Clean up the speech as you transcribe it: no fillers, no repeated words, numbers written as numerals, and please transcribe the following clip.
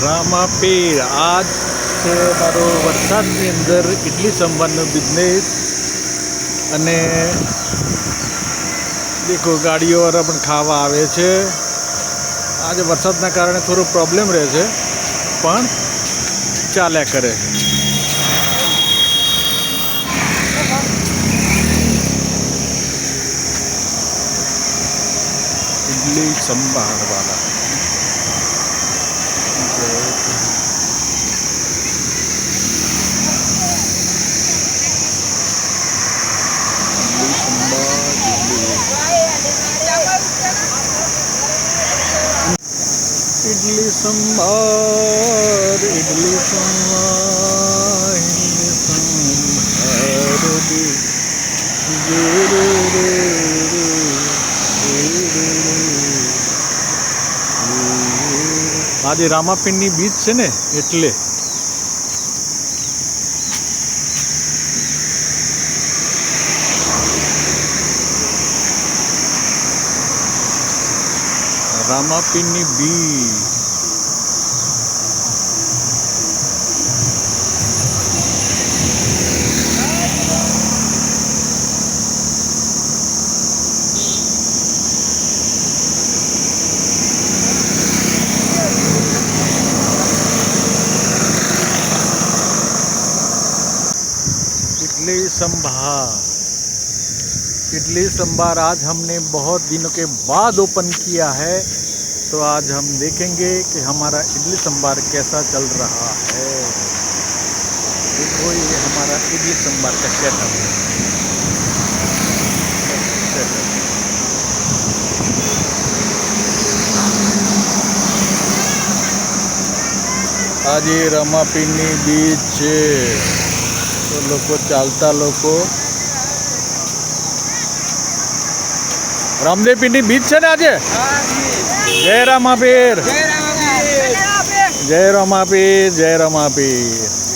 રામાપીર આજ છે મારો વરસાદની અંદર ઇડલી સંભારનો બિઝનેસ અને દેખો ગાડીઓવાળા પણ ખાવા આવે છે. આજે વરસાદના કારણે થોડો પ્રોબ્લેમ રહે છે પણ ચાલ્યા કરે. ઇડલી સંભારવાળા इडली संभार इडली संभार આજે રામાપીરની બીચ છે ને એટલે રામાપીરની બીચ. इडली संभार आज हमने बहुत दिनों के बाद ओपन किया है, तो आज हम देखेंगे कि हमारा इडली संभार कैसा चल रहा है. देखो ये हमारा इडली संभार का सेटअप है. आज ये રામાપીરની બીચ છે તો લોકો ચાલતા લોકો રામદેવપીરની બીચ છે ને આજે. જય રામાપીર, જય રામાપીર, જય રામાપીર.